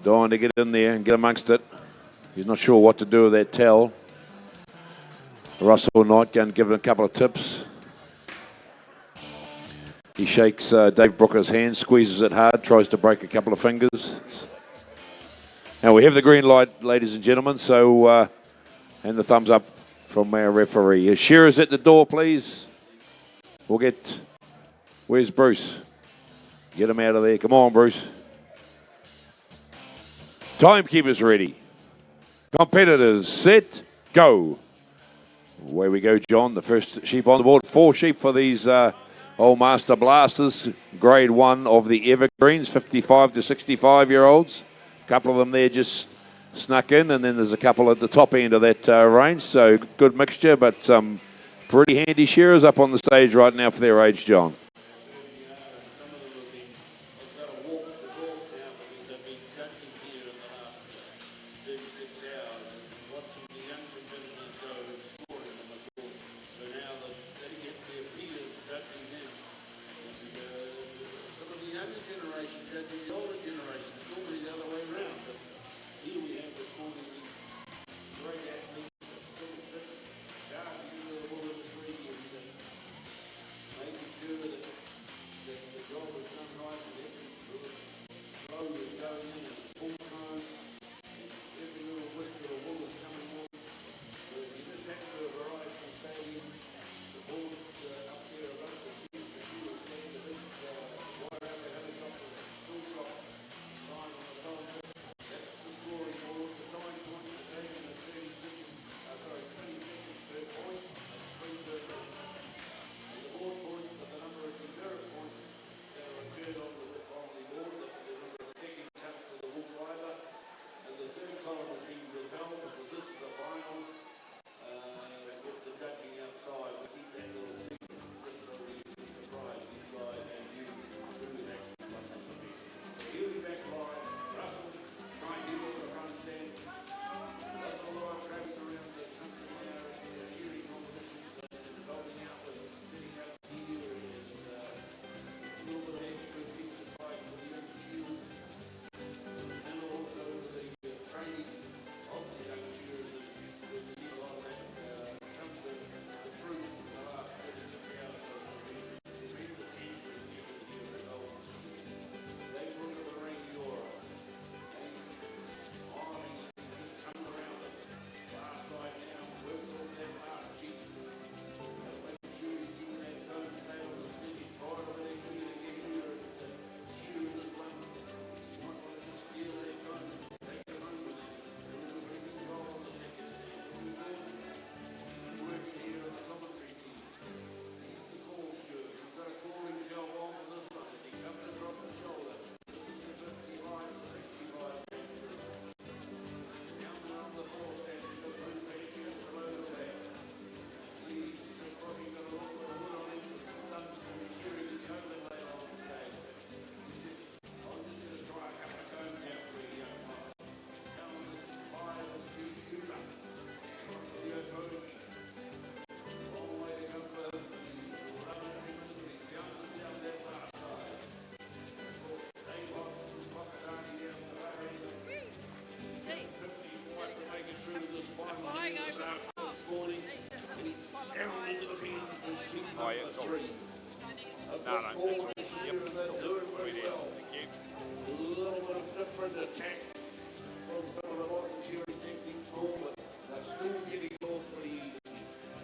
Dying to get in there and get amongst it. He's not sure what to do with that towel. Russell Knight going to give him a couple of tips. He shakes Dave Brooker's hand, squeezes it hard, tries to break a couple of fingers. Now we have the green light, ladies and gentlemen, so and the thumbs up from our referee. Shearers at the door, please. We'll get... Where's Bruce? Get him out of there. Come on, Bruce. Timekeepers ready. Competitors set, go. Away we go, John. The first sheep on the board. 4 sheep for these old Master Blasters. Grade 1 of the Evergreens, 55 to 65-year-olds. A couple of them there just snuck in, and then there's a couple at the top end of that range. So good mixture, but some pretty handy shearers up on the stage right now for their age, John.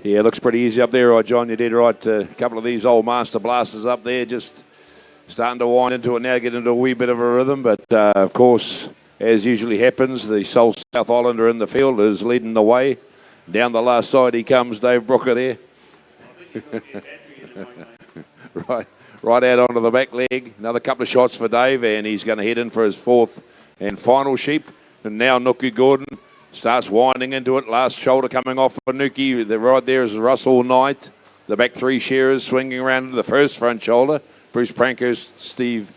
Yeah, it looks pretty easy up there, right, John? You did right. A couple of these old Master Blasters up there just starting to wind into it now, get into a wee bit of a rhythm. But, of course, as usually happens, the sole South Islander in the field is leading the way. Down the last side he comes, Dave Brooker there. right out onto the back leg. Another couple of shots for Dave, and he's going to head in for his 4th and final sheep. And now Nuki Gordon starts winding into it. Last shoulder coming off for Nuki. The right there is Russell Knight. The back 3 shearers swinging around to the first front shoulder. Bruce Prankhurst, Steve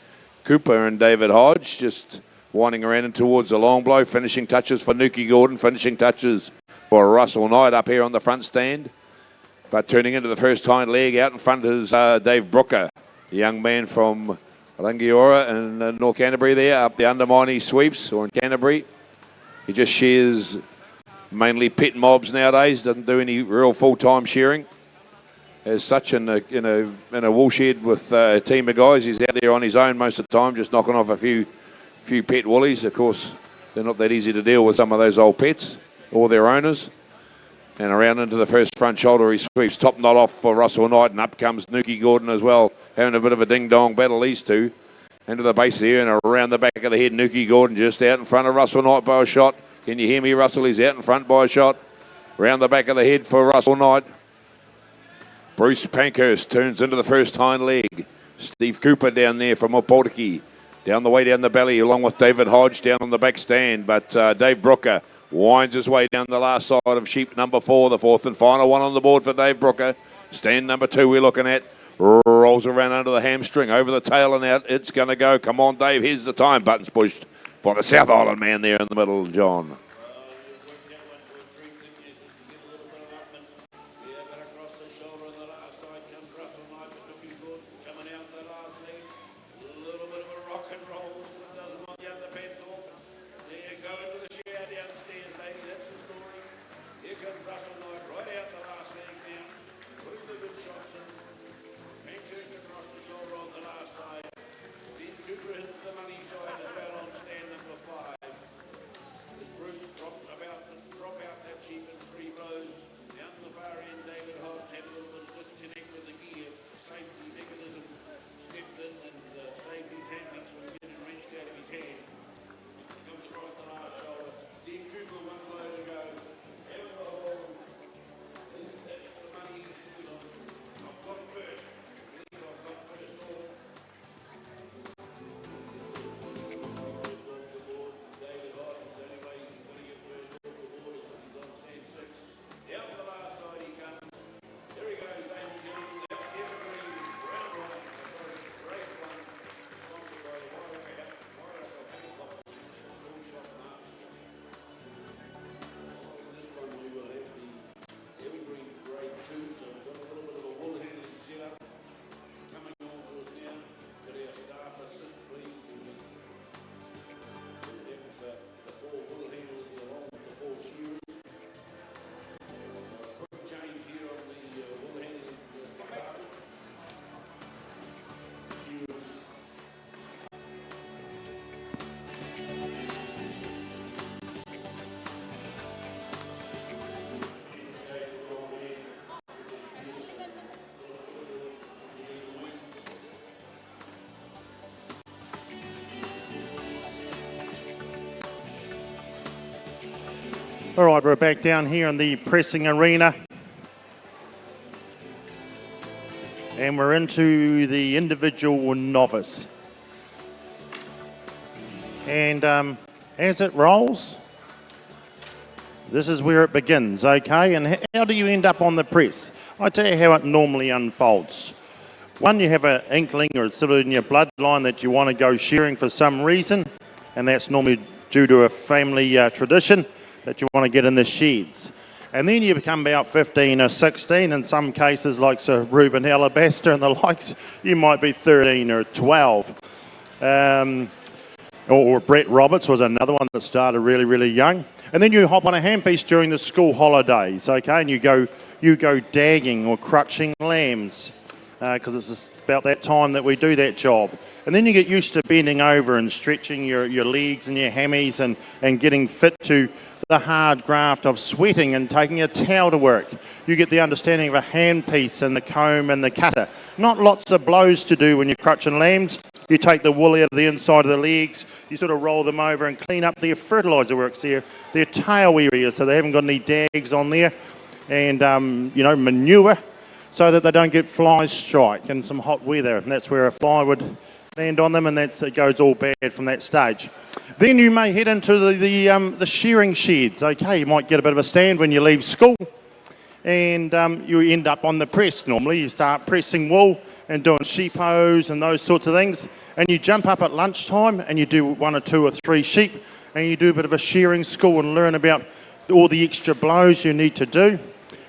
Cooper and David Hodge just winding around and towards the long blow. Finishing touches for Nuki Gordon. Finishing touches for Russell Knight up here on the front stand. But turning into the first hind leg out in front is Dave Brooker, the young man from Rangiora in North Canterbury there, up the Underminey sweeps, or in Canterbury. He just shears mainly pet mobs nowadays, doesn't do any real full-time shearing. As such, in a wool shed with a team of guys, he's out there on his own most of the time, just knocking off a few pet woolies. Of course, they're not that easy to deal with, some of those old pets or their owners. And around into the first front shoulder, he sweeps top knot off for Russell Knight, and up comes Nuki Gordon as well, having a bit of a ding-dong battle, these two. Into the base there and around the back of the head, Nuki Gordon just out in front of Russell Knight by a shot. Can you hear me, Russell? He's out in front by a shot. Round the back of the head for Russell Knight. Bruce Pankhurst turns into the first hind leg. Steve Cooper down there from Opotiki. Down the way down the belly along with David Hodge down on the back stand. But Dave Brooker winds his way down the last side of sheep number 4, the fourth and final one on the board for Dave Brooker. Stand number 2 we're looking at. Rolls around under the hamstring, over the tail and out. It's going to go. Come on, Dave. Here's the time. Buttons pushed for the South Island man there in the middle, John. All right, we're back down here in the pressing arena. And we're into the individual novice. And as it rolls, this is where it begins, okay? And how do you end up on the press? I'll tell you how it normally unfolds. One, you have an inkling or it's sort of in your bloodline that you want to go shearing for some reason, and that's normally due to a family tradition that you want to get in the sheds. And then you become about 15 or 16, in some cases like Sir Reuben Alabaster and the likes, you might be 13 or 12. Or Brett Roberts was another one that started really, really young. And then you hop on a handpiece during the school holidays, okay, and you go dagging or crutching lambs, because it's about that time that we do that job. And then you get used to bending over and stretching your legs and your hammies and getting fit to the hard graft of sweating and taking a towel to work. You get the understanding of a handpiece and the comb and the cutter. Not lots of blows to do when you're crutching lambs. You take the wool out of the inside of the legs, you sort of roll them over and clean up their fertiliser works, their tail areas, so they haven't got any dags on there, and manure, so that they don't get fly strike and some hot weather, and that's where a fly would land on them, and it goes all bad from that stage. Then you may head into the shearing sheds. Okay, you might get a bit of a stand when you leave school, and you end up on the press. Normally, you start pressing wool and doing sheep-hose and those sorts of things, and you jump up at lunchtime and you do 1 or 2 or 3 sheep, and you do a bit of a shearing school and learn about all the extra blows you need to do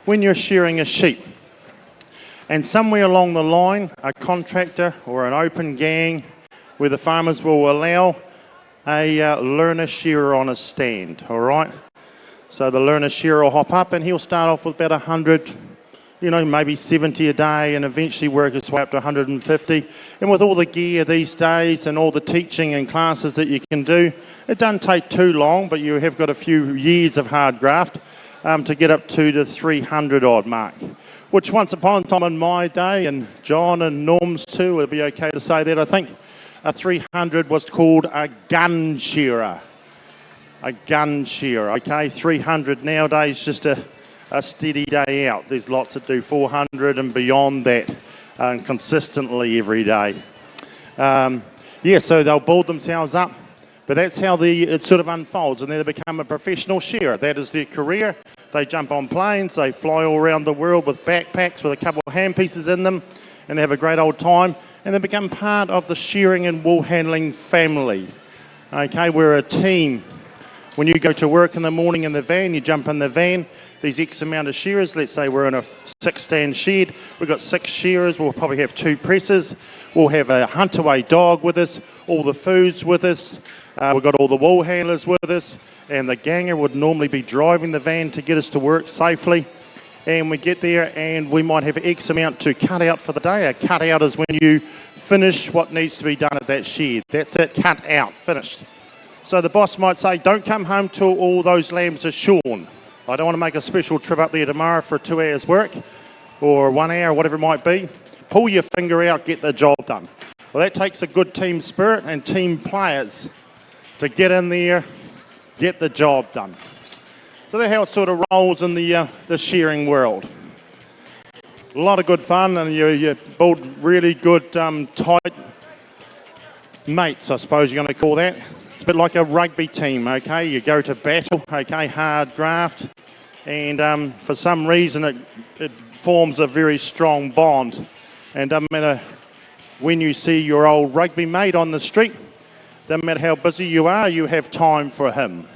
when you're shearing a sheep. And somewhere along the line, a contractor or an open gang where the farmers will allow a learner shearer on a stand, all right? So the learner shearer will hop up and he'll start off with about 100, maybe 70 a day, and eventually work his way up to 150. And with all the gear these days and all the teaching and classes that you can do, it doesn't take too long, but you have got a few years of hard graft to get up to the 300 odd mark, which once upon a time in my day, and John and Norm's too, it'd be okay to say that, I think a 300 was called a gun shearer. A gun shearer, okay? 300 nowadays, just a steady day out. There's lots that do 400 and beyond that consistently every day. So they'll build themselves up, but that's how it sort of unfolds, and then they become a professional shearer. That is their career. They jump on planes, they fly all around the world with backpacks with a couple of handpieces in them, and they have a great old time, and they become part of the shearing and wool handling family. Okay, we're a team. When you go to work in the morning in the van, you jump in the van, these X amount of shearers, let's say we're in a 6-stand shed, we've got 6 shearers, we'll probably have 2 presses, we'll have a hunt-away dog with us, all the food's with us, we've got all the wool handlers with us, and the ganger would normally be driving the van to get us to work safely. And we get there and we might have X amount to cut out for the day. A cut out is when you finish what needs to be done at that shed. That's it, cut out, finished. So the boss might say, don't come home till all those lambs are shorn. I don't want to make a special trip up there tomorrow for 2 hours work or 1 hour, whatever it might be. Pull your finger out, get the job done. Well, that takes a good team spirit and team players to get in there, get the job done. So that's how it sort of rolls in the shearing world. A lot of good fun, and you build really good, tight mates, I suppose you're going to call that. It's a bit like a rugby team, okay? You go to battle, okay, hard graft, and for some reason it forms a very strong bond. And doesn't matter when you see your old rugby mate on the street, doesn't matter how busy you are, you have time for him.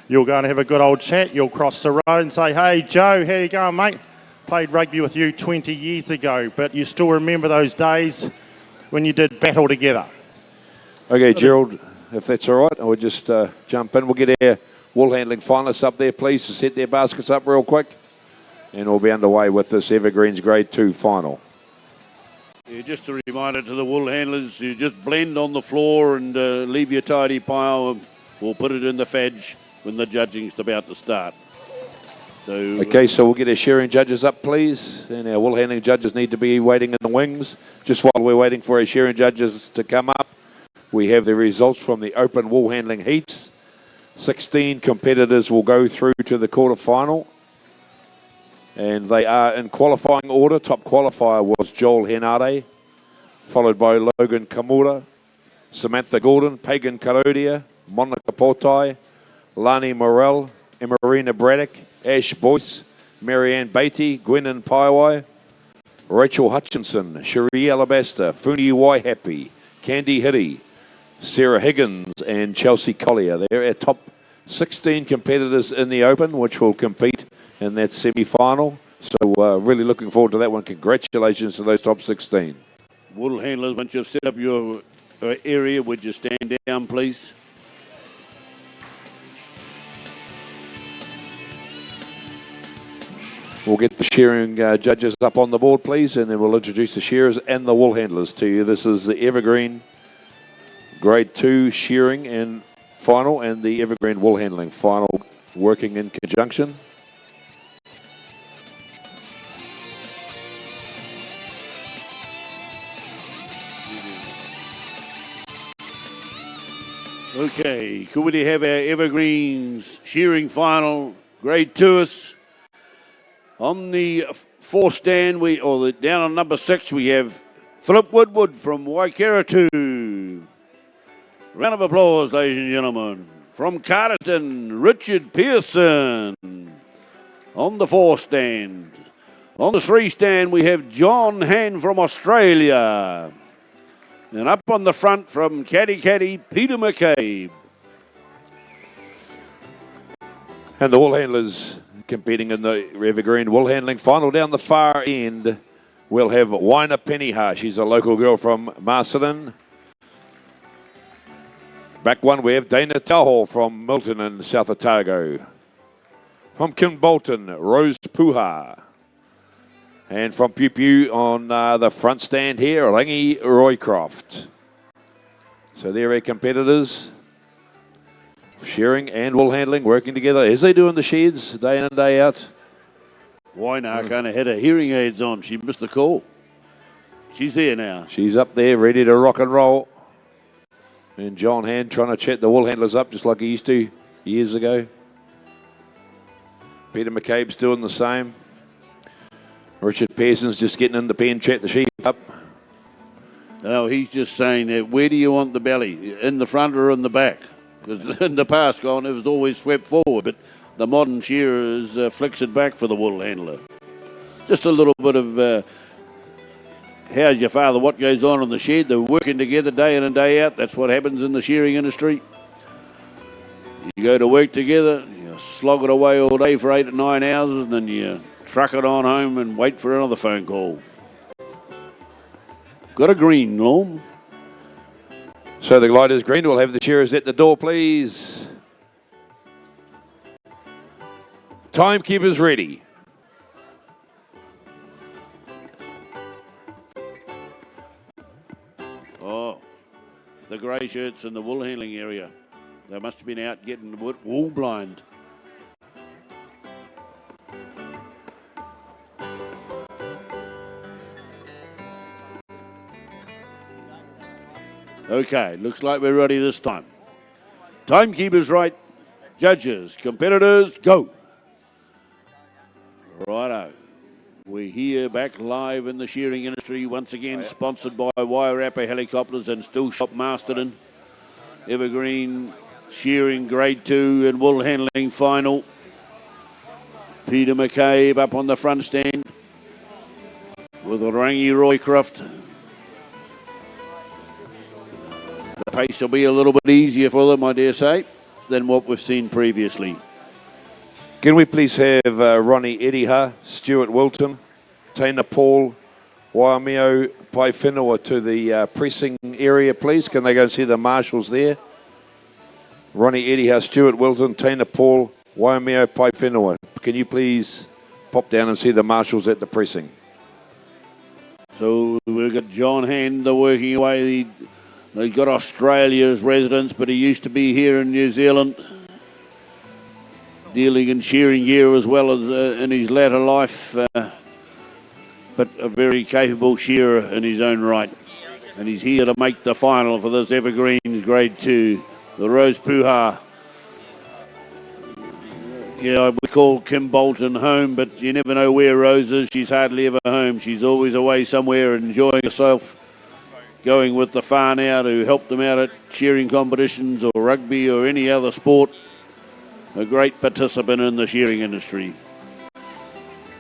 You'll go and have a good old chat. You'll cross the road and say, hey, Joe, how you going, mate? Played rugby with you 20 years ago, but you still remember those days when you did battle together. Okay, Gerald, if that's all right, I'll just jump in. We'll get our wool handling finalists up there, please, to set their baskets up real quick. And we'll be underway with this Evergreens Grade 2 final. Yeah, just a reminder to the wool handlers, you just blend on the floor and leave your tidy pile. We'll put it in the fadge when the judging's about to start. Okay, so we'll get our shearing judges up, please. And our wool handling judges need to be waiting in the wings. Just while we're waiting for our shearing judges to come up, we have the results from the open wool handling heats. 16 competitors will go through to the quarterfinal. And they are in qualifying order. Top qualifier was Joel Henare, followed by Logan Kamura, Samantha Gordon, Pagan Karodia, Monica Potai, Lani Morell, Emarina Braddock, Ash Boyce, Marianne Beatty, Gwennon Paiwai, Rachel Hutchinson, Cherie Alabaster, Funi Waihapi, Candy Hitty, Sarah Higgins and Chelsea Collier. They're our top 16 competitors in the Open, which will compete in that semi-final. So really looking forward to that one. Congratulations to those top 16. Wool handlers, once you've set up your area, would you stand down, please? We'll get the shearing judges up on the board, please, and then we'll introduce the shearers and the wool handlers to you. This is the Evergreen Grade 2 shearing and final, and the Evergreen wool handling final working in conjunction. Okay, could we have our Evergreens shearing final Grade 2s? On the 4th stand, down on number 6, we have Philip Woodward from Wairarapa. Round of applause, ladies and gentlemen. From Carterton, Richard Pearson on the 4th stand. On the 3 stand, we have John Han from Australia. And up on the front from Caddy, Peter McCabe. And the wool handlers competing in the Evergreen wool handling final. Down the far end, we'll have Waina Peniha. She's a local girl from Masterton. Back one, we have Dana Tahoe from Milton in South Otago. From Kimbolton, Rose Puha. And from Pew Pew on the front stand here, Rangi Roycroft. So they're our competitors. Shearing and Woolhandling working together as they do in the sheds day in and day out. Wairarapa only had her hearing aids on. She missed the call. She's there now. She's up there ready to rock and roll. And John Hand trying to chat the Woolhandlers up just like he used to years ago. Peter McCabe's doing the same. Richard Pearson's just getting in the pen, chat the sheep up. No, he's just saying that where do you want the belly? In the front or in the back? Because in the past gone, it was always swept forward, but the modern shearer is flicks it back for the wool handler. Just a little bit of how's your father, what goes on in the shed. They're working together day in and day out. That's what happens in the shearing industry. You go to work together, you slog it away all day for 8 to 9 hours, and then you truck it on home and wait for another phone call. Got a green, Norm. So the light is green. We'll have the shearers at the door, please. Timekeeper's ready. Oh, the grey shirts in the wool handling area. They must have been out getting wool blind. Okay, looks like we're ready this time. Timekeeper's right. Judges, competitors, go. Righto. We're here back live in the shearing industry, once again sponsored by Wairarapa Helicopters and Still Shop Masterton. Evergreen Shearing Grade 2 and Wool Handling Final. Peter McCabe up on the front stand with Rangi Roycroft. The pace will be a little bit easier for them, I dare say, than what we've seen previously. Can we please have Ronnie Ediha, Stuart Wilton, Tina Paul, Waimeo Paewhenua to the pressing area, please? Can they go and see the marshals there? Ronnie Ediha, Stuart Wilton, Tina Paul, Waimeo Paewhenua. Can you please pop down and see the marshals at the pressing? So we've got John Hand, the working away. He's got Australia's residence, but he used to be here in New Zealand, dealing in shearing gear as well as in his latter life, but a very capable shearer in his own right. And he's here to make the final for this Evergreens Grade 2, the Rose Puha. Yeah, we call Kim Bolton home, but you never know where Rose is. She's hardly ever home. She's always away somewhere enjoying herself, going with the whānau to help them out at shearing competitions or rugby or any other sport. A great participant in the shearing industry.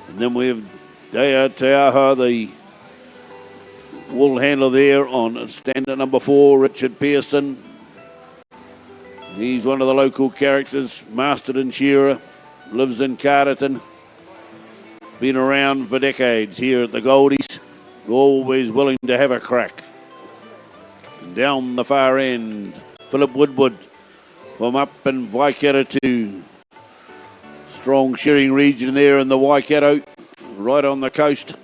And then we have Dea Teaha, the wool handler there on stand at number 4, Richard Pearson. He's one of the local characters, Masterton shearer, lives in Carterton. Been around for decades here at the Goldies, always willing to have a crack. And down the far end, Philip Woodward from up in Waikato to strong shearing region there in the Waikato, right on the coast.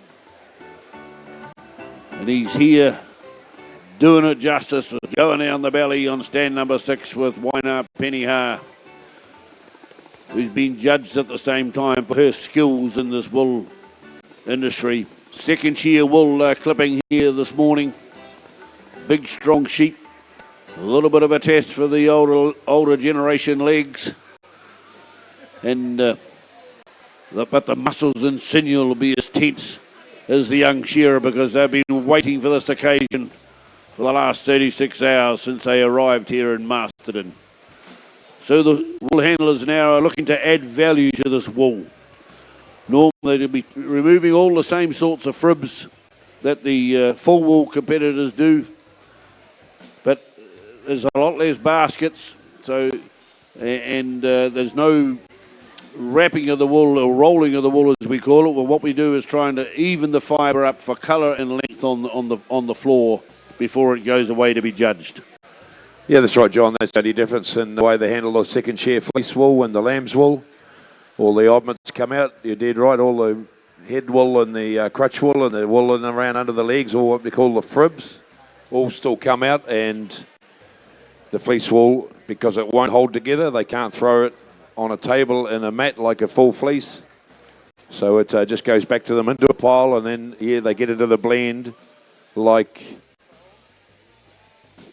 And he's here doing it justice, going down the belly on stand number 6 with Waina Peniha, who's been judged at the same time for her skills in this wool industry. Second shear wool clipping here this morning. Big strong sheep. A little bit of a test for the older generation legs. And but the muscles and sinew will be as tense as the young shearer because they've been waiting for this occasion for the last 36 hours since they arrived here in Masterton. So the wool handlers now are looking to add value to this wool. Normally they'll be removing all the same sorts of fribs that the full wool competitors do, but there's a lot less baskets, so and there's no wrapping of the wool or rolling of the wool as we call it. Well, what we do is trying to even the fibre up for colour and length on the floor before it goes away to be judged. Yeah, that's right, John. That's the only difference in the way they handle the second share fleece wool and the lamb's wool. All the oddments come out. You're dead right. All the head wool and the crutch wool and the wool in and around under the legs, all what we call the fribs, all still come out. And the fleece wool, because it won't hold together, they can't throw it on a table in a mat like a full fleece. So it just goes back to them into a pile, and then, yeah, they get into the blend like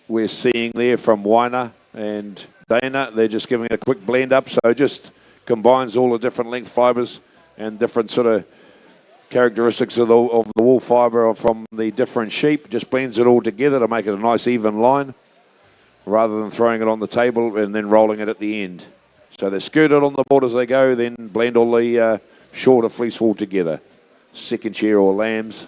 we're seeing there from Waina and Dana. They're just giving it a quick blend up, so it just combines all the different length fibres and different sort of characteristics of the wool fibre from the different sheep, just blends it all together to make it a nice even line rather than throwing it on the table and then rolling it at the end. So they skirt it on the board as they go, then blend all the shorter fleece wool together. Second shear or lambs.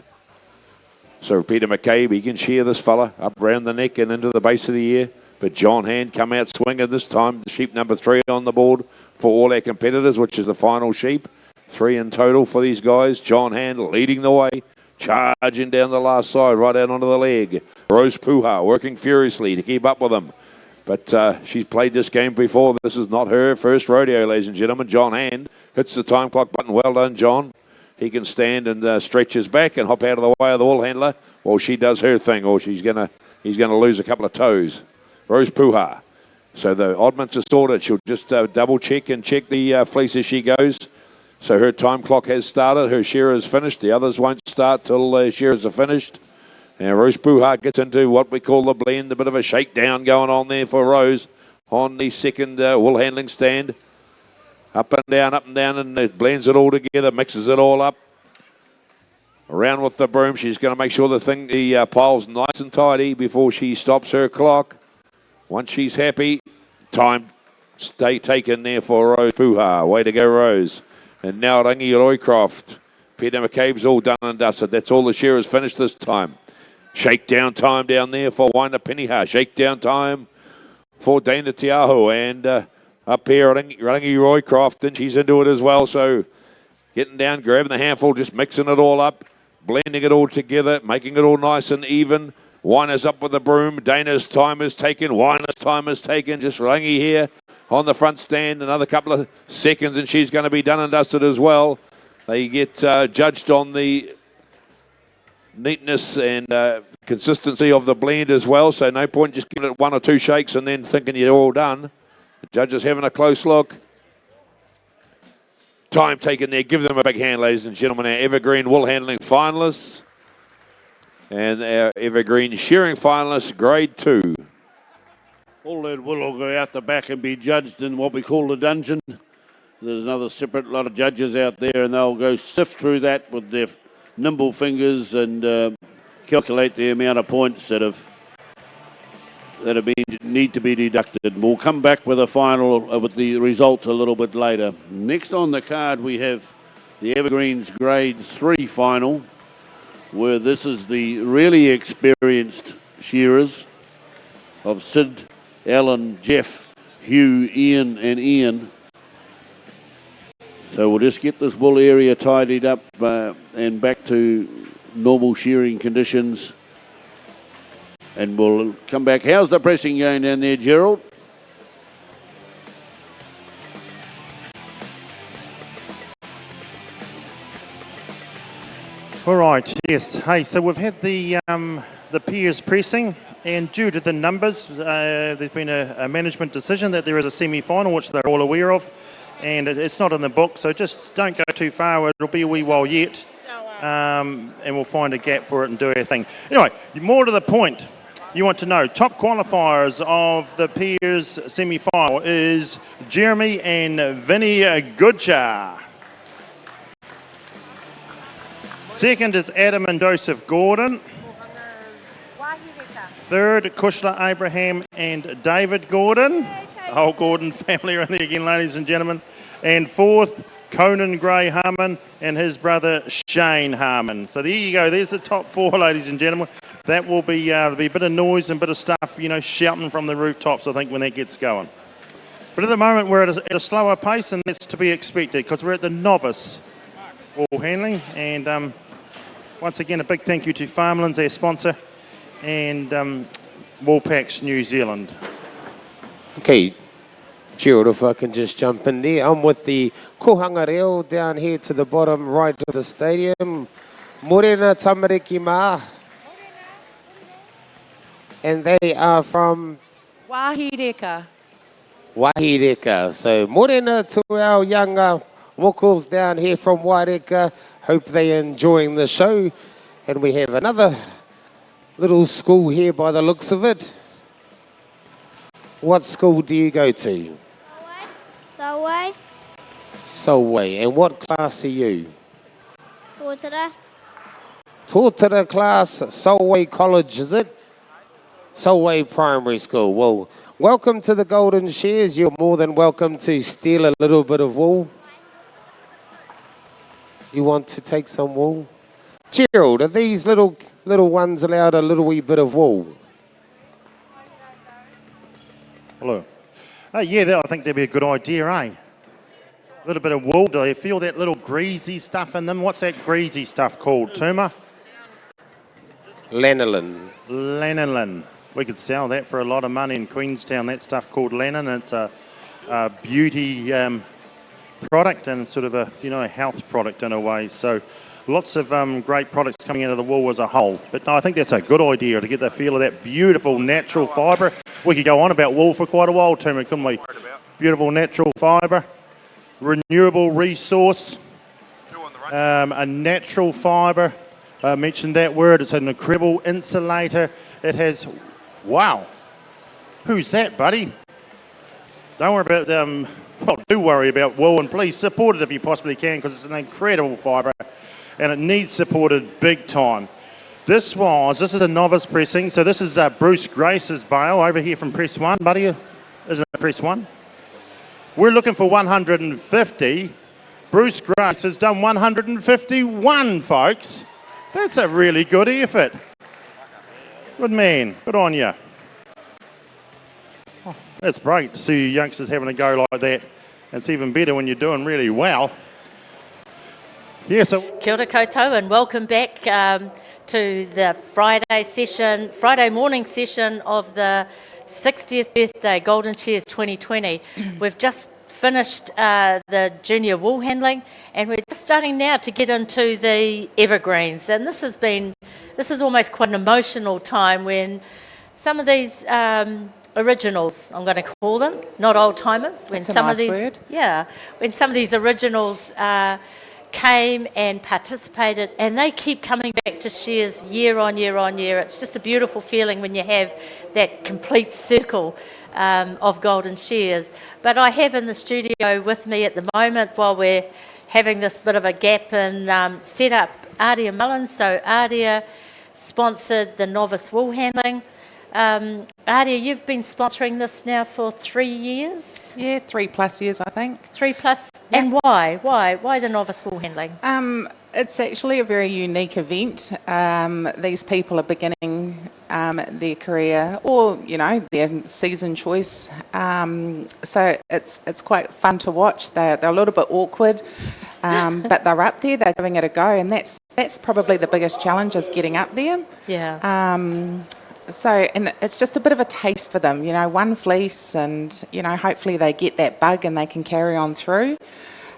So Peter McCabe, he can shear this fella up round the neck and into the base of the ear. But John Hand come out swinging this time. The sheep number 3 on the board for all our competitors, which is the final sheep. 3 in total for these guys. John Hand leading the way, charging down the last side, right out onto the leg. Rose Puha working furiously to keep up with them. But she's played this game before. This is not her first rodeo, ladies and gentlemen. John Hand hits the time clock button. Well done, John. He can stand and stretch his back and hop out of the way of the wool handler while she does her thing, or he's gonna lose a couple of toes. Rose Puha. So the oddments are sorted. She'll just double check and check the fleece as she goes. So her time clock has started. Her shearer is finished. The others won't start till the shearers are finished. And Rose Puha gets into what we call the blend, a bit of a shakedown going on there for Rose on the second wool handling stand. Up and down, and it blends it all together, mixes it all up. Around with the broom. She's going to make sure the pile's nice and tidy before she stops her clock. Once she's happy, time stay taken there for Rose Puha. Way to go, Rose. And now Rangi Roycroft. Peter McCabe's all done and dusted. That's all the shearers finished this time. Shakedown time down there for Waina Peniha. Shakedown time for Dana Tiaho. And up here, Rangi Roycroft, and she's into it as well. So getting down, grabbing the handful, just mixing it all up, blending it all together, making it all nice and even. Waina's up with the broom. Dana's time is taken. Waina's time is taken. Just Rangi here on the front stand. Another couple of seconds, and she's going to be done and dusted as well. They get judged on the neatness and consistency of the blend as well. So no point just giving it 1 or 2 shakes and then thinking you're all done. The judges having a close look. Time taken there. Give them a big hand, ladies and gentlemen. Our Evergreen wool handling finalists and our Evergreen shearing finalists, grade 2. All that wool will go out the back and be judged in what we call the dungeon. There's another separate lot of judges out there, and they'll go sift through that with their nimble fingers and calculate the amount of points that need to be deducted. We'll come back with a final with the results a little bit later. Next on the card we have the Evergreens Grade 3 final, where this is the really experienced shearers of Sid, Alan, Jeff, Hugh, Ian and Ian. So we'll just get this wool area tidied up and back to normal shearing conditions. And we'll come back. How's the pressing going down there, Gerald? All right, yes. Hey, so we've had the peers pressing, and due to the numbers, there's been a management decision that there is a semi-final, which they're all aware of. And it's not in the book, so just don't go too far. It'll be a wee while yet, and we'll find a gap for it and do our thing. Anyway, more to the point, you want to know, top qualifiers of the peers semi-final is Jeremy and Vinny Goodchar. Second is Adam and Joseph Gordon. Third, Kushla Abraham and David Gordon. The whole Gordon family are there again, ladies and gentlemen. And fourth, Conan Gray Harmon and his brother Shane Harmon. So there you go. There's the top 4, ladies and gentlemen. That will be, there'll be a bit of noise and a bit of stuff, shouting from the rooftops, I think, when that gets going. But at the moment, we're at a slower pace, and that's to be expected because we're at the Novice wool handling. And once again, a big thank you to Farmlands, our sponsor, and Woolpacks New Zealand. Okay, Gerald, if I can just jump in there. I'm with the Kohanga Reo down here to the bottom right of the stadium. Morena Tamariki Ma. And they are from Wahireka. Wahireka. So morena to our young mokos down here from Wairarapa. Hope they're enjoying the show. And we have another little school here by the looks of it. What school do you go to? Solway. Solway. And what class are you? Tōtara. Tōtara class, Solway College, is it? Solway Primary School. Well, welcome to the Golden Shears. You're more than welcome to steal a little bit of wool. You want to take some wool? Gerald, are these little ones allowed a little wee bit of wool? Hello. Oh, yeah, I think that'd be a good idea, eh? A little bit of wool. Do you feel that little greasy stuff in them? What's that greasy stuff called, Tuma? Lanolin. Lanolin. We could sell that for a lot of money in Queenstown, that stuff called lanolin. It's a beauty product and sort of a, a health product in a way. So lots of great products coming out of the wool as a whole. But no, I think that's a good idea to get the feel of that beautiful natural fibre. We could go on about wool for quite a while, Tuma, couldn't we? Beautiful natural fibre, renewable resource, a natural fibre. I mentioned that word. It's an incredible insulator. It has, wow. Who's that, buddy? Don't worry about well, do worry about wool, and please support it if you possibly can, because it's an incredible fibre and it needs supported big time. This is a novice pressing, so this is Bruce Grace's bale over here from Press 1, buddy. Isn't it Press 1? We're looking for 150. Bruce Grace has done 151, folks. That's a really good effort. Good man. Good on you. Oh, that's great to see you youngsters having a go like that. It's even better when you're doing really well. Yeah, so... Kia ora koutou and welcome back to the Friday morning session of the 60th birthday Golden Shears 2020. We've just finished the junior wool handling, and we're just starting now to get into the Evergreens. And this is almost quite an emotional time when some of these originals, I'm going to call them, not old timers. When some of these originals came and participated, and they keep coming back to Shears year on year on year. It's just a beautiful feeling when you have that complete circle of Golden Shears. But I have in the studio with me at the moment, while we're having this bit of a gap in set up, Adia Mullins. So Adia sponsored the novice wool handling. Adia, you've been sponsoring this now for 3 years? Yeah, 3+ years, I think. 3+. Yeah. And why? Why the novice wool handling? It's actually a very unique event. These people are beginning their career or, their season choice. So it's quite fun to watch. They're a little bit awkward, but they're up there, they're giving it a go, and that's probably the biggest challenge, is getting up there. Yeah. And it's just a bit of a taste for them, one fleece, and, hopefully they get that bug and they can carry on through.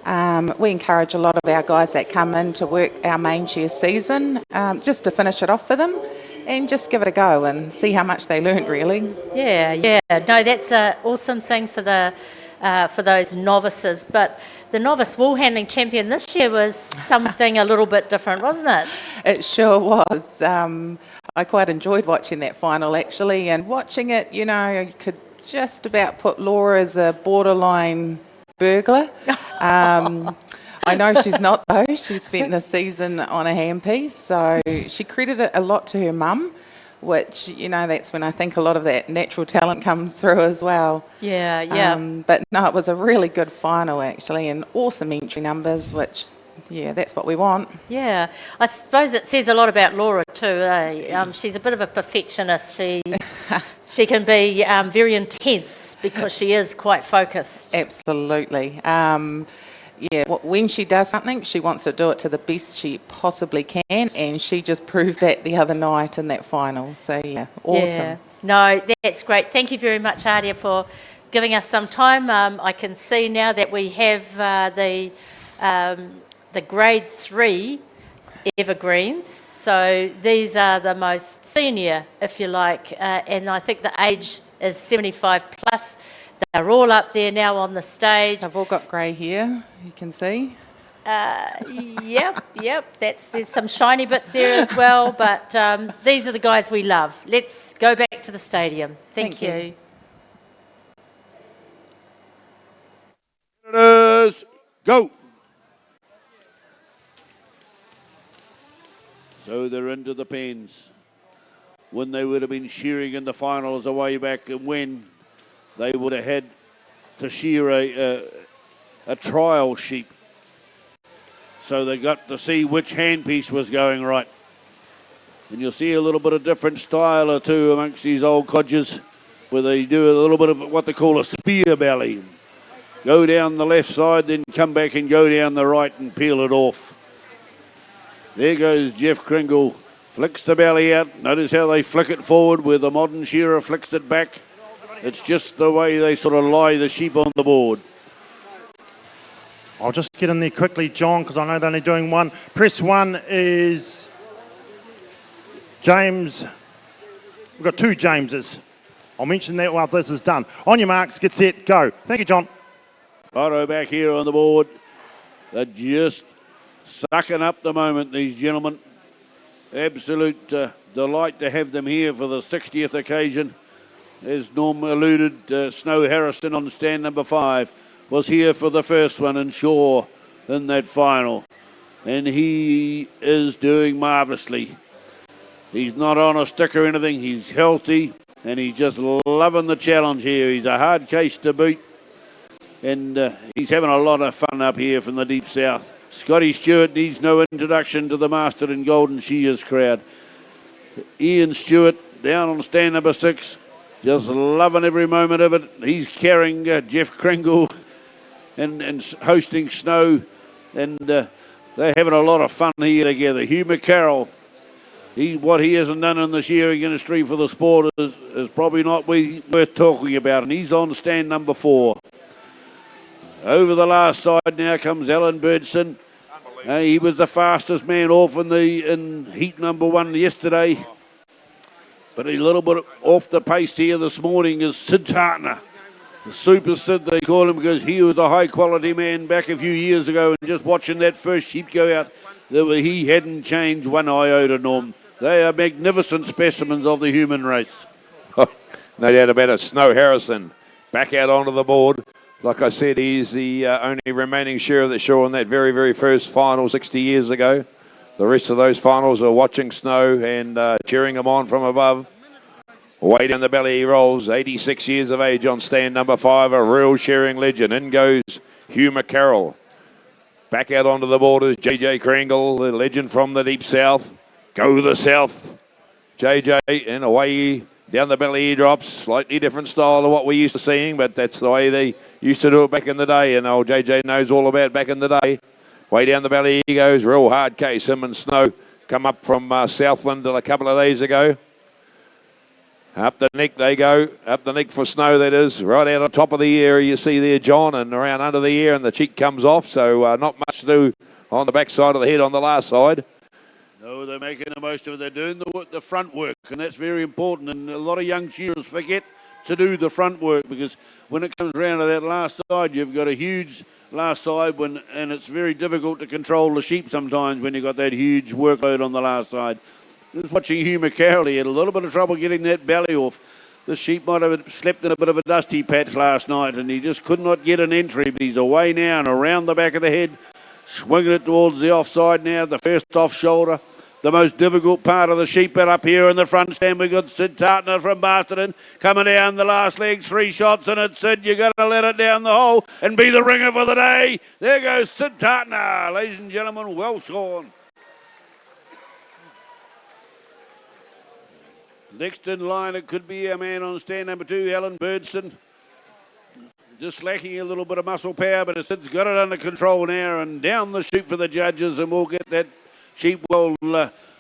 We encourage a lot of our guys that come in to work our main shear season, just to finish it off for them and just give it a go and see how much they learnt, really. Yeah. No, that's an awesome thing for those novices. But the novice wool handling champion this year was something a little bit different, wasn't it? It sure was. I quite enjoyed watching that final, actually, and watching it, you could just about put Laura as a borderline burglar. I know she's not, though. She spent the season on a handpiece, so she credited a lot to her mum, which, that's when I think a lot of that natural talent comes through as well. Yeah. But no, it was a really good final, actually, and awesome entry numbers, which, yeah, that's what we want. Yeah. I suppose it says a lot about Laura too. She's a bit of a perfectionist. She can be very intense because she is quite focused. Absolutely. When she does something, she wants to do it to the best she possibly can, and she just proved that the other night in that final. So, yeah, awesome. Yeah. No, that's great. Thank you very much, Adia, for giving us some time. I can see now that we have the grade 3 Evergreens. So these are the most senior, if you like, and I think the age is 75 plus. They're all up there now on the stage. They've all got grey hair, you can see. Yep. There's some shiny bits there as well, but these are the guys we love. Let's go back to the stadium. Thank you. It is. Go. So they're into the pens. When they would have been shearing in the finals a way back, and when they would have had to shear a trial sheep. So they got to see which handpiece was going right. And you'll see a little bit of different style or two amongst these old codgers, where they do a little bit of what they call a spear belly. Go down the left side, then come back and go down the right and peel it off. There goes Jeff Kringle. Flicks the belly out. Notice how they flick it forward where the modern shearer flicks it back. It's just the way they sort of lie the sheep on the board. I'll just get in there quickly, John, because I know they're only doing one. Press 1 is James. We've got 2 Jameses. I'll mention that while this is done. On your marks, get set, go. Thank you, John. Righto back here on the board. They're just sucking up the moment, these gentlemen. Absolute delight to have them here for the 60th occasion. As Norm alluded, Snow Harrison on stand number 5 was here for the first one, and Shaw in that final. And he is doing marvellously. He's not on a stick or anything. He's healthy, and he's just loving the challenge here. He's a hard case to beat, and he's having a lot of fun up here from the deep south. Scotty Stewart needs no introduction to the Masterton Golden Shears crowd. Ian Stewart down on stand number 6, just loving every moment of it. He's carrying Jeff Kringle and hosting Snow, and they're having a lot of fun here together. Hugh McCarroll, what he hasn't done in the shearing industry for the sport is probably not worth talking about, and he's on stand number 4. Over the last side now comes Alan Birdson. He was the fastest man off in heat number 1 yesterday. But a little bit off the pace here this morning is Sid Tartner. The Super Sid, they call him, because he was a high-quality man back a few years ago. And just watching that first sheep go out, he hadn't changed one iota, Norm. They are magnificent specimens of the human race. No doubt about it. Snow Harrison back out onto the board. Like I said, he's the only remaining shearer that saw in that very, very first final 60 years ago. The rest of those finals are watching Snow and cheering him on from above. Way down the belly he rolls, 86 years of age on stand number 5, a real shearing legend. In goes Hugh McCarroll. Back out onto the board is JJ Kringle, the legend from the deep south. Go the south. JJ, and away down the belly he drops. Slightly different style to what we're used to seeing, but that's the way they used to do it back in the day, and old JJ knows all about back in the day. Way down the belly he goes, real hard case. Him and Snow come up from Southland a couple of days ago. Up the neck they go, up the neck for Snow, that is. Right out on top of the ear you see there, John, and around under the ear, and the cheek comes off, so not much to do on the back side of the head on the last side. No, they're making the most of it. They're doing the front work, and that's very important. And a lot of young shearers forget to do the front work, because when it comes around to that last side, you've got a huge last side, and it's very difficult to control the sheep sometimes when you've got that huge workload on the last side. Just watching Hugh McCarroll, he had a little bit of trouble getting that belly off. The sheep might have slept in a bit of a dusty patch last night, and he just could not get an entry, but he's away now and around the back of the head, swinging it towards the offside now, the first off shoulder. The most difficult part of the sheep bit up here in the front stand. We've got Sid Tartner from Masterton coming down the last leg. 3 shots in it. Sid, you got to let it down the hole and be the ringer for the day. There goes Sid Tartner. Ladies and gentlemen, well shorn. Next in line, it could be a man on stand number 2, Alan Birdson. Just lacking a little bit of muscle power, but Sid's got it under control now, and down the chute for the judges, and we'll get that sheep well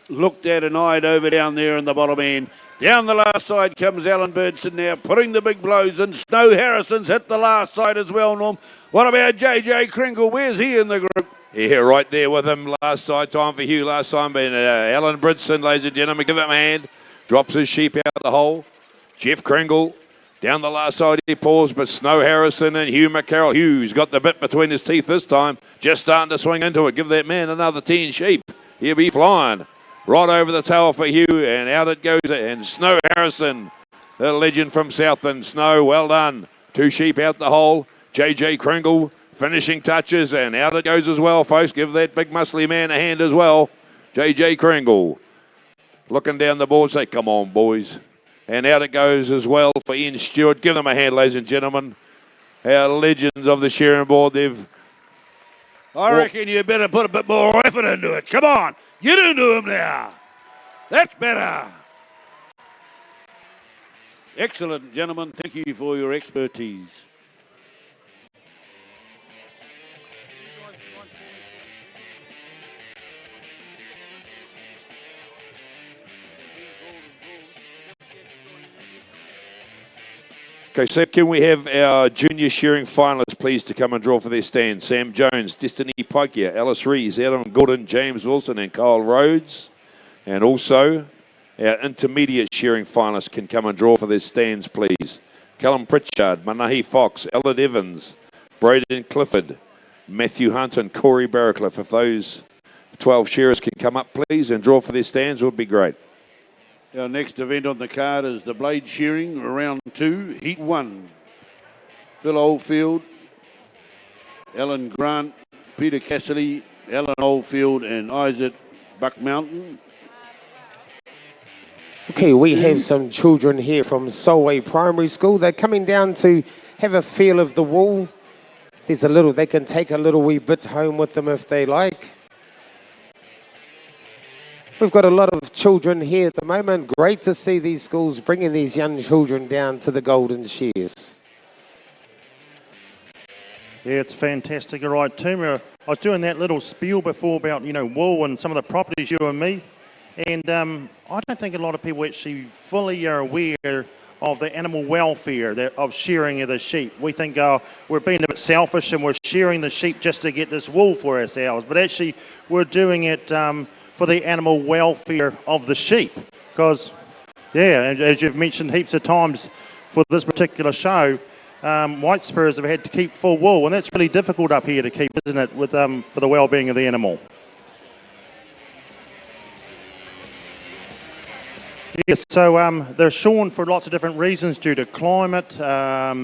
looked at and eyed over down there in the bottom end. Down the last side comes Alan Birdson now, putting the big blows in. Snow Harrison's hit the last side as well, Norm. What about JJ Kringle? Where's he in the group? Yeah, right there with him last side. Time for Hugh last time. But Alan Bridson, ladies and gentlemen, give him a hand. Drops his sheep out the hole. Jeff Kringle down the last side. He paused, but Snow Harrison and Hugh McCarroll. Hugh's got the bit between his teeth this time. Just starting to swing into it. Give that man another 10 sheep. He'll be flying. Right over the tail for Hugh, and out it goes. And Snow Harrison, the legend from Southland. Snow, well done. 2 sheep out the hole. JJ Kringle, finishing touches, and out it goes as well, folks. Give that big muscly man a hand as well. JJ Kringle. Looking down the board, say, come on, boys. And out it goes as well for Ian Stewart. Give them a hand, ladies and gentlemen. Our legends of the shearing board, I reckon you better put a bit more effort into it. Come on, get into him now. That's better. Excellent, gentlemen. Thank you for your expertise. Okay, so can we have our junior shearing finalists please to come and draw for their stand? Sam Jones, Destiny Pikea, Alice Rees, Adam Gordon, James Wilson and Kyle Rhodes. And also our intermediate shearing finalists can come and draw for their stands please. Callum Pritchard, Manahi Fox, Ellard Evans, Braden Clifford, Matthew Hunt and Corey Barracliff. If those 12 shearers can come up please and draw for their stands, would be great. Our next event on the card is the blade shearing, round 2, heat 1. Phil Oldfield, Alan Grant, Peter Cassidy, Alan Oldfield and Isaac Buckmountain. Okay, we have some children here from Solway Primary School. They're coming down to have a feel of the wool. There's a little, they can take a little wee bit home with them if they like. We've got a lot of children here at the moment. Great to see these schools bringing these young children down to the Golden Shears. Yeah, it's fantastic. All right, team. I was doing that little spiel before about, wool and some of the properties, you and me. And I don't think a lot of people actually fully are aware of the animal welfare of shearing of the sheep. We think we're being a bit selfish and we're shearing the sheep just to get this wool for ourselves. But actually, we're doing it for the animal welfare of the sheep. Because, as you've mentioned heaps of times for this particular show, white spurs have had to keep full wool, and that's really difficult up here to keep, isn't it, with for the well-being of the animal. Yes, so they're shorn for lots of different reasons due to climate,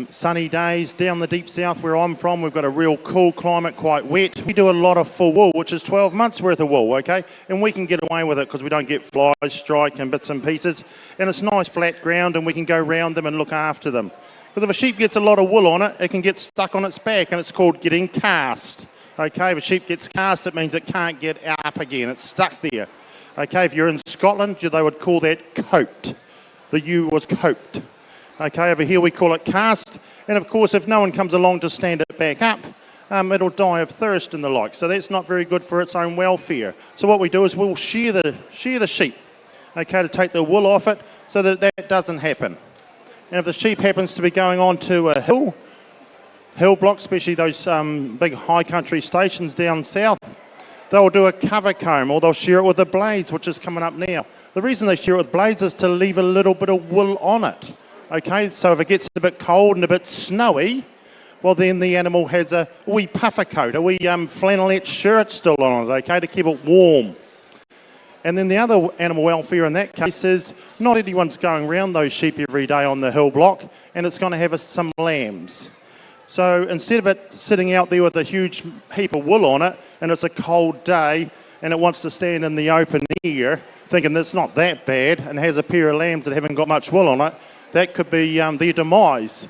sunny days. Down the deep south where I'm from, we've got a real cool climate, quite wet. We do a lot of full wool, which is 12 months worth of wool, okay? And we can get away with it because we don't get flies, strike and bits and pieces. And it's nice flat ground and we can go round them and look after them. Because if a sheep gets a lot of wool on it, it can get stuck on its back and it's called getting cast. Okay, if a sheep gets cast, it means it can't get up again. It's stuck there. Okay, if you're in Scotland, they would call that coped. The ewe was coped. Okay, over here we call it cast. And of course, if no one comes along to stand it back up, it'll die of thirst and the like. So that's not very good for its own welfare. So what we do is we'll shear the sheep, okay, to take the wool off it so that that doesn't happen. And if the sheep happens to be going on to a hill block, especially those big high country stations down south, they'll do a cover comb or they'll shear it with the blades, which is coming up now. The reason they shear it with blades is to leave a little bit of wool on it. Okay, so if it gets a bit cold and a bit snowy, well then the animal has a wee puffer coat, a wee flannelette shirt still on it, okay, to keep it warm. And then the other animal welfare in that case is not anyone's going around those sheep every day on the hill block, and it's going to have some lambs. So instead of it sitting out there with a huge heap of wool on it, and it's a cold day, and it wants to stand in the open air, thinking it's not that bad, and has a pair of lambs that haven't got much wool on it, that could be their demise.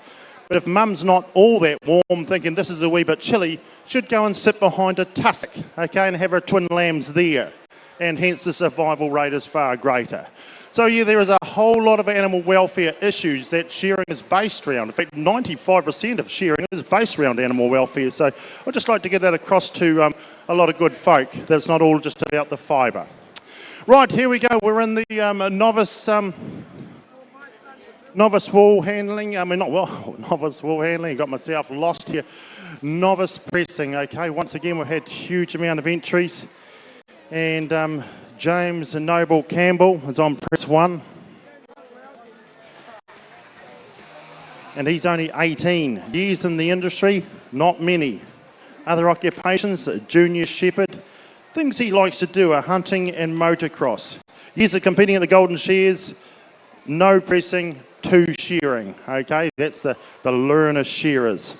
But if mum's not all that warm, thinking this is a wee bit chilly, should go and sit behind a tussock, okay, and have her twin lambs there. And hence the survival rate is far greater. So yeah, there is a whole lot of animal welfare issues that shearing is based around. In fact, 95% of shearing is based around animal welfare. So I'd just like to get that across to a lot of good folk, that it's not all just about the fibre. Right, here we go. We're in the novice wool handling. Novice wool handling. Got myself lost here. Novice pressing. Okay, once again, we've had a huge amount of entries. And James Noble Campbell is on press 1. And he's only 18 years in the industry, not many. Other occupations, junior shepherd. Things he likes to do are hunting and motocross. Years of competing at the Golden Shears, no pressing, 2 shearing. Okay, that's the learner shearers.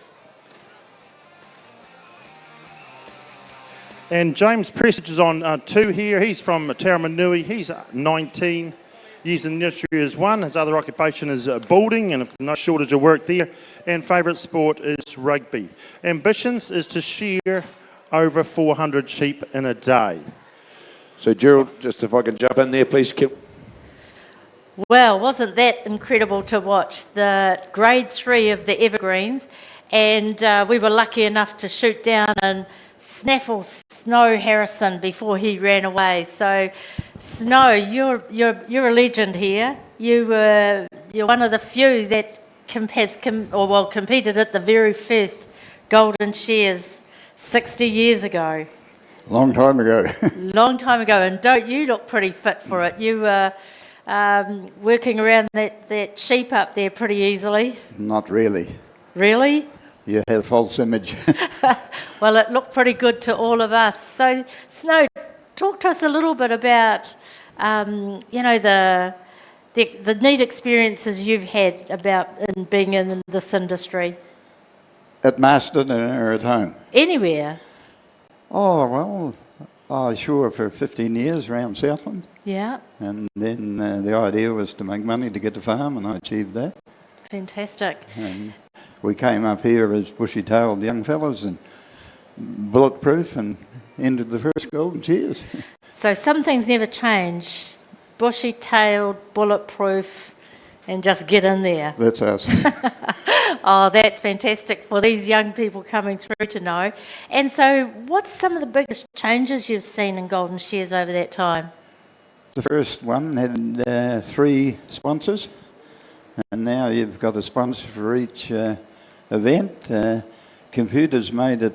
And James Prestidge is on 2 here. He's from Taramanui. He's 19 years in the industry as 1. His other occupation is building, and no shortage of work there. And favourite sport is rugby. Ambitions is to shear over 400 sheep in a day. So, Gerald, just if I can jump in there, please. Well, wasn't that incredible to watch the grade 3 of the Evergreens? And we were lucky enough to shoot down and snaffle Snow Harrison before he ran away. So, Snow, you're a legend here. You're one of the few that competed at the very first Golden Shears 60 years ago. Long time ago. Long time ago, and don't you look pretty fit for it? You were working around that sheep up there pretty easily. Not really. Really? You had a false image. Well, it looked pretty good to all of us. So, Snow, talk to us a little bit about, the neat experiences you've had about in being in this industry. At Masterton or at home? Anywhere. Oh, well, I was sure for 15 years around Southland. Yeah. And then the idea was to make money to get the farm, and I achieved that. Fantastic. And we came up here as bushy-tailed young fellas and bulletproof and entered the first Golden Shears. So some things never change. Bushy-tailed, bulletproof, and just get in there. That's us. Oh, that's fantastic for these young people coming through to know. And so what's some of the biggest changes you've seen in Golden Shears over that time? The first one had 3 sponsors, and now you've got a sponsor for each event. Computers made it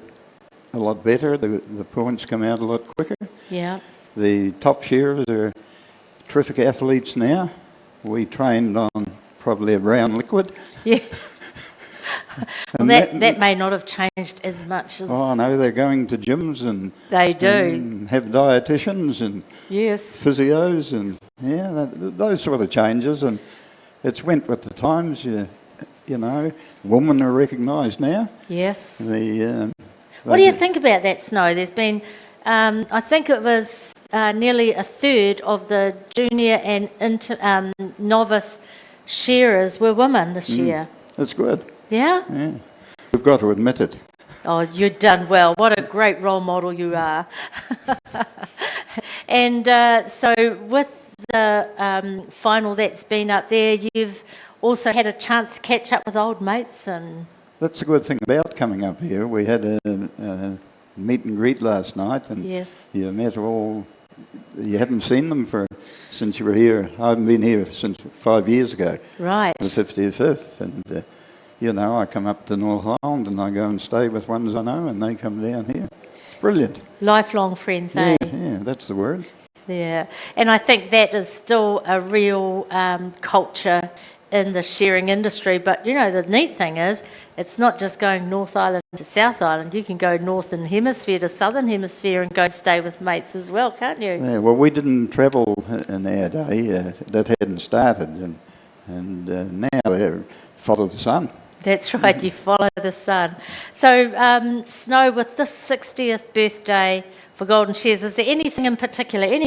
a lot better. The points come out a lot quicker. Yeah. The top shearers are terrific athletes now. We trained on probably a brown liquid. Yeah. Well, that may not have changed as much as... Oh, no, they're going to gyms and... They do. And have dietitians and yes, physios and, those sort of changes. And it's went with the times, you know. Women are recognised now. Yes. What do you think about that, Snow? There's been, I think it was nearly a third of the junior and novice shearers were women this year. That's good. Yeah? Yeah. We've got to admit it. Oh, you've done well. What a great role model you are. And so with the final that's been up there, you've also had a chance to catch up with old mates and... That's a good thing about coming up here. We had a meet and greet last night, and yes, you met all. You haven't seen them since you were here. I haven't been here since 5 years ago. Right. The 55th, and I come up to North Island and I go and stay with ones I know, and they come down here. It's brilliant. Lifelong friends, eh? Yeah, that's the word. Yeah, and I think that is still a real culture in the shearing industry. But the neat thing is, it's not just going North Island to South Island. You can go Northern Hemisphere to Southern Hemisphere and go and stay with mates as well, can't you? Yeah, well, we didn't travel in our day. That hadn't started, and now they're follow the sun. That's right, you follow the sun. So, Snow, with this 60th birthday for Golden Shears, is there anything in particular, any